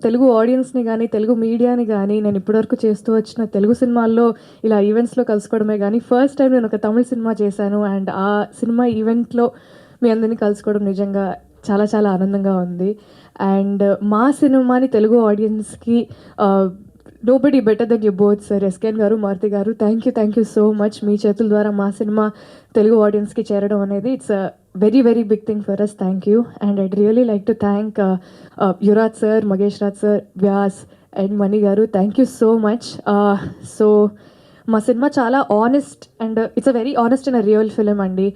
తెలుగు ఆడియన్స్‌ని గానీ, తెలుగు మీడియాని గానీ, నేను ఇప్పటివరకు చేస్తూ వచ్చిన తెలుగు సినిమాల్లో ఇలా ఈవెంట్స్‌లో కలుసుకోవడమే గానీ, ఫస్ట్ టైం నేను ఒక తమిళ్ సినిమా చేశాను. అండ్ ఆ సినిమా ఈవెంట్‌లో మీ అందరిని కలుసుకోవడం నిజంగా చాలా చాలా ఆనందంగా ఉంది. అండ్ మా సినిమాని తెలుగు ఆడియన్స్‌కి nobody better than you both sir. SKN garu, Maruthi garu, thank you so much. మీ చేతుల ద్వారా మా సినిమా తెలుగు ఆడియన్స్‌కి చేరడం అనేది it's very very big thing for us. Thank you. And I'd really like to thank Yuvaraj sir, Magesh Raj sir, Vyas and Mani garu. Thank you so much. So మా cinema చాలా honest and it's a very honest and a real film అండి.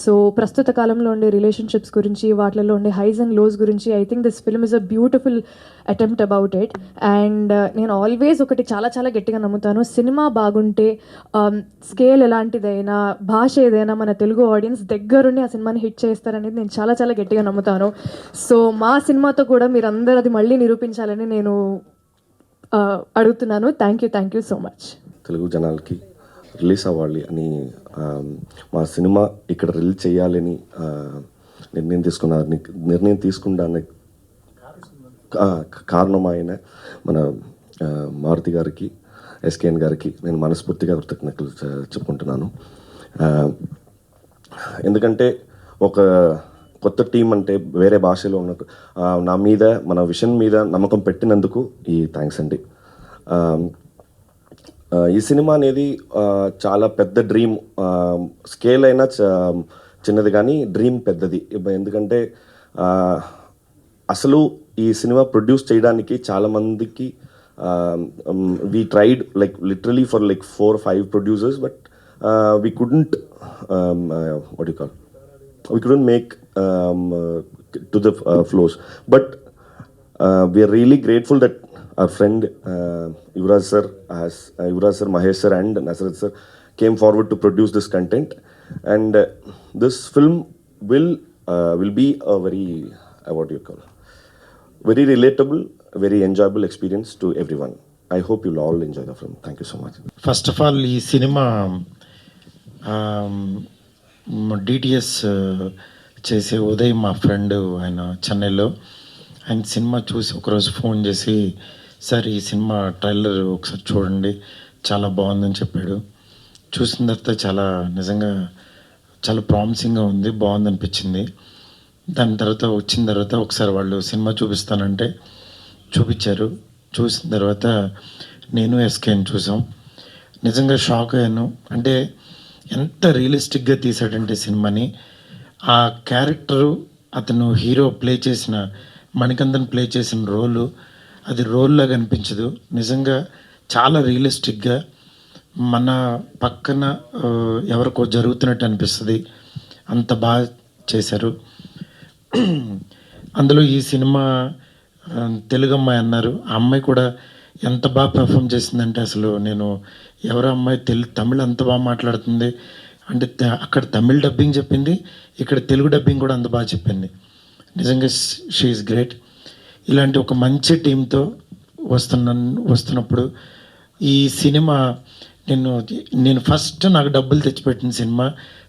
So ప్రస్తుత కాలంలో ఉండే relationships గురించి, వాటిలో ఉండే highs and lows గురించి I think this film is a beautiful attempt about it. And నేను ఆల్వేస్ ఒకటి చాలా చాలా గట్టిగా నమ్ముతాను, సినిమా బాగుంటే స్కేల్ ఎలాంటిదైనా, భాష ఏదైనా మన తెలుగు ఆడియన్స్ దగ్గరుండి ఆ సినిమాని హిట్ చేస్తారనేది నేను చాలా చాలా గట్టిగా నమ్ముతాను. సో మా సినిమాతో కూడా మీరు అందరూ అది మళ్ళీ నిరూపించాలని నేను అడుగుతున్నాను. Thank you so much. Telugu జనాలకి రిలీజ్ అవ్వాలి అని మా సినిమా ఇక్కడ రిలీజ్ చేయాలని నిర్ణయం తీసుకున్నానికి కారణం ఆయన మన మారుతి గారికి, ఎస్కేఎన్ గారికి నేను మనస్ఫూర్తిగా కృతజ్ఞతలు చెప్పుకుంటున్నాను. ఎందుకంటే ఒక కొత్త టీం అంటే వేరే భాషలో ఉన్న నా మీద, మన విషన్ మీద నమ్మకం పెట్టినందుకు ఈ థ్యాంక్స్ అండి. ఈ సినిమా అనేది చాలా పెద్ద డ్రీమ్. స్కేల్ అయినా చిన్నది కానీ డ్రీమ్ పెద్దది. ఎందుకంటే అసలు ఈ సినిమా ప్రొడ్యూస్ చేయడానికి చాలామందికి we tried like literally for like 4 or 5 producers, but we couldn't make to the floors. But we are really grateful that our friend Yuvraj sir, Mahesh sir and Nasrat sir came forward to produce this content, and this film will be a very very relatable, very enjoyable experience to everyone. I hope you'll all enjoy the film. Thank you so much. First of all, ee cinema DTS చేసే ఉదయ్ మా friend, ఆయన చెన్నైలో, ఆయన cinema చూసి ఒకరోజు phone చేసి, sir ఈ cinema trailer ఒకసారి చూడండి, చాలా బాగుందని చెప్పాడు. చూసిన తర్వాత నిజంగా చాలా ప్రామిసింగ్గా ఉంది, బాగుంది అనిపించింది. దాని తర్వాత వచ్చిన తర్వాత ఒకసారి వాళ్ళు సినిమా చూపిస్తానంటే చూపించారు. చూసిన తర్వాత నేను ఎస్కేఎన్ చూసాం. నిజంగా షాక్ అయ్యాను. అంటే ఎంత రియలిస్టిక్గా తీసాడంటే సినిమాని. ఆ క్యారెక్టరు, అతను హీరో ప్లే చేసిన, మణికందన్ ప్లే చేసిన రోలు, అది రోల్లాగా అనిపించదు. నిజంగా చాలా రియలిస్టిక్గా మన పక్కన ఎవరికో జరుగుతున్నట్టు అనిపిస్తుంది. అంత బాగా చేశారు. అందులో ఈ సినిమా తెలుగు అమ్మాయి అన్నారు. ఆ అమ్మాయి కూడా ఎంత బాగా పెర్ఫామ్ చేసిందంటే, అసలు నేను ఎవరో అమ్మాయి తమిళ్ అంత బాగా మాట్లాడుతుంది అంటే, అక్కడ తమిళ్ డబ్బింగ్ చెప్పింది, ఇక్కడ తెలుగు డబ్బింగ్ కూడా అంత బాగా చెప్పింది. నిజంగా షీ ఈజ్ గ్రేట్. ఇలాంటి ఒక మంచి టీంతో వస్తున్నప్పుడు ఈ సినిమా నేను ఫస్ట్ నాకు డబ్బులు తెచ్చిపెట్టిన సినిమా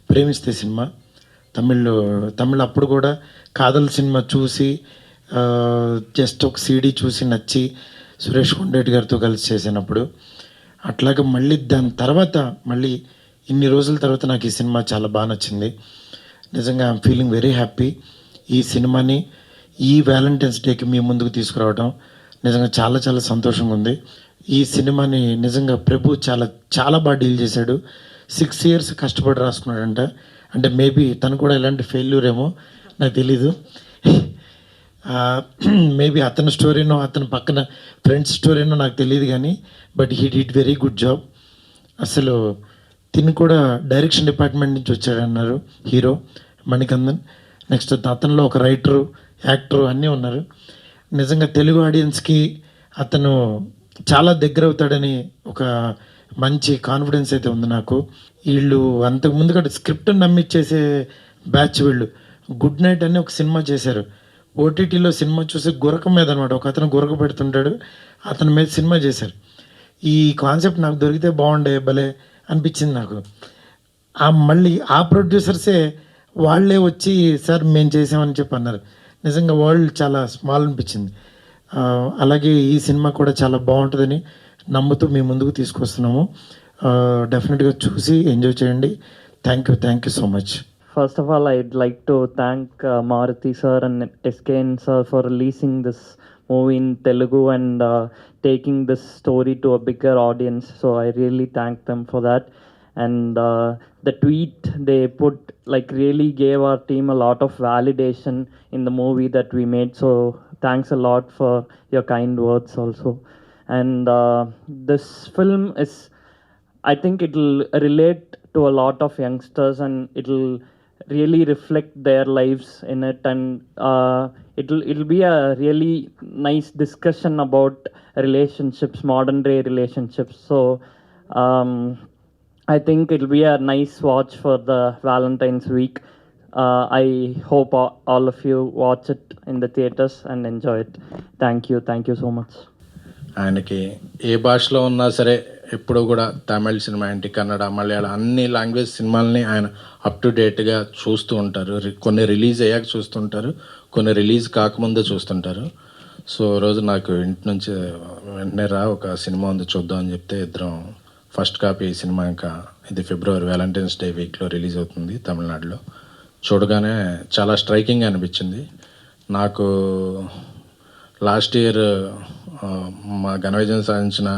ప్రేమిస్తే సినిమా. తమిళ్ అప్పుడు కూడా కాదల్ సినిమా చూసి జస్ట్ ఒక సీడీ చూసి నచ్చి సురేష్ కొండేటి గారితో కలిసి చేసినప్పుడు, అట్లాగే మళ్ళీ దాని తర్వాత మళ్ళీ ఇన్ని రోజుల తర్వాత నాకు ఈ సినిమా చాలా బాగా నచ్చింది. నిజంగా ఐఎమ్ ఫీలింగ్ వెరీ హ్యాపీ. ఈ సినిమాని ఈ వ్యాలంటైన్స్ డేకి మీ ముందుకు తీసుకురావడం నిజంగా చాలా చాలా సంతోషంగా ఉంది. ఈ సినిమాని నిజంగా ప్రభు చాలా బాగా డీల్ చేశాడు. 6 years కష్టపడి రాసుకున్నాడంట. అంటే మేబీ తను కూడా ఇలాంటి ఫెయిల్యూర్ ఏమో నాకు తెలీదు. మేబీ అతని స్టోరీనో, అతని పక్కన ఫ్రెండ్స్ స్టోరీనో నాకు తెలియదు కానీ, but he did very good job. అసలు తిని కూడా డైరెక్షన్ డిపార్ట్మెంట్ నుంచి వచ్చాడన్నారు హీరో మణికందన్. నెక్స్ట్ అతనిలో ఒక రైటరు, యాక్టరు అన్నీ ఉన్నారు. నిజంగా తెలుగు ఆడియన్స్కి అతను చాలా దగ్గర అవుతాడని ఒక మంచి కాన్ఫిడెన్స్ అయితే ఉంది నాకు. వీళ్ళు అంతకుముందు కూడా స్క్రిప్ట్ నమ్మిచ్చేసే బ్యాచ్ వీళ్ళు. గుడ్ నైట్ అని ఒక సినిమా చేశారు. ఓటీటీలో సినిమా చూసి గురక మీద అనమాట, ఒక అతను గురక పెడుతుంటాడు, అతని మీద సినిమా చేశారు. ఈ కాన్సెప్ట్ నాకు దొరికితే బాగుండే భలే అనిపించింది నాకు. మళ్ళీ ఆ ప్రొడ్యూసర్సే వాళ్ళే వచ్చి సార్ మేము చేసామని చెప్పి అన్నారు. నిజంగా వరల్డ్ చాలా స్మాల్ అనిపించింది. అలాగే ఈ సినిమా కూడా చాలా బాగుంటుందని నమ్ముతూ మీ ముందుకు తీసుకొస్తున్నాము. డెఫినెట్గా చూసి ఎంజాయ్ చేయండి. Thank you so much. First of all, I'd like to thank Maruti sir and SKN sir for releasing this movie in Telugu and taking this story to a bigger audience. So I really thank them for that. And the tweet they put like really gave our team a lot of validation in the movie that we made. So thanks a lot for your kind words also. And this film is, I think it'll relate to a lot of youngsters and it'll really reflect their lives in it, and it'll be a really nice discussion about relationships, modern day relationships. So I think it'll be a nice watch for the Valentine's week. I hope all of you watch it in the theaters and enjoy it. Thank you so much. ఆయనకి ఏ భాషలో ఉన్నా సరే ఎప్పుడూ కూడా తమిళ cinema ఏంటి, కన్నడ, మలయాళం అన్ని language సినిమాలని ఆయన అప్ టు డేట్గా చూస్తూ ఉంటారు. కొన్ని రిలీజ్ అయ్యాక చూస్తుంటారు, కొన్ని రిలీజ్ కాకముందే చూస్తుంటారు. సో రోజు నాకు ఇంటి నుంచి వెంటనే ఒక సినిమా ఉంది చూద్దాం అని చెప్తే ఇద్దరం ఫస్ట్ కాపీ ఈ సినిమా ఇంకా ఇది ఫిబ్రవరి వ్యాలంటైన్స్ డే వీక్లో రిలీజ్ అవుతుంది తమిళనాడులో. చూడగానే చాలా స్ట్రైకింగ్ అనిపించింది నాకు. లాస్ట్ ఇయర్ మా ఘన విజయం సాధించిన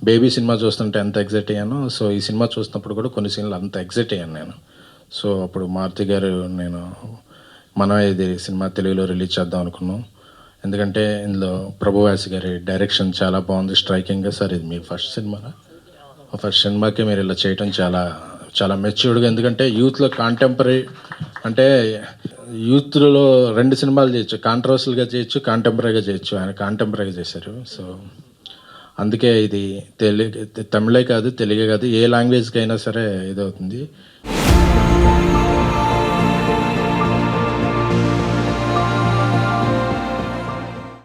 బేబీ సినిమా చూస్తుంటే ఎంత ఎగ్జైట్ అయ్యానో, సో ఈ సినిమా చూసినప్పుడు కూడా కొన్ని సీన్లు అంత ఎగ్జైట్ అయ్యాను నేను. సో అప్పుడు మారుతి గారు నేను మనం ఇది సినిమా తెలుగులో రిలీజ్ చేద్దాం అనుకున్నాం. ఎందుకంటే ఇందులో ప్రభువాసి గారి డైరెక్షన్ చాలా బాగుంది, స్ట్రైకింగ్గా. సార్ ఇది మీ ఫస్ట్ సినిమానా? ఫస్ట్ సినిమాకి మీరు ఇలా చేయటం చాలా చాలా మెచ్యూర్డ్గా. ఎందుకంటే యూత్లో కాంటెంపరీ అంటే యూత్లో 2 సినిమాలు చేయొచ్చు, కాంట్రవర్సల్గా చేయొచ్చు, కాంటెంపరీగా చేయొచ్చు. ఆయన కాంటెంపరీగా చేశారు. సో అందుకే ఇది తమిళే కాదు, తెలుగే కాదు, ఏ లాంగ్వేజ్కి అయినా సరే ఇదవుతుంది.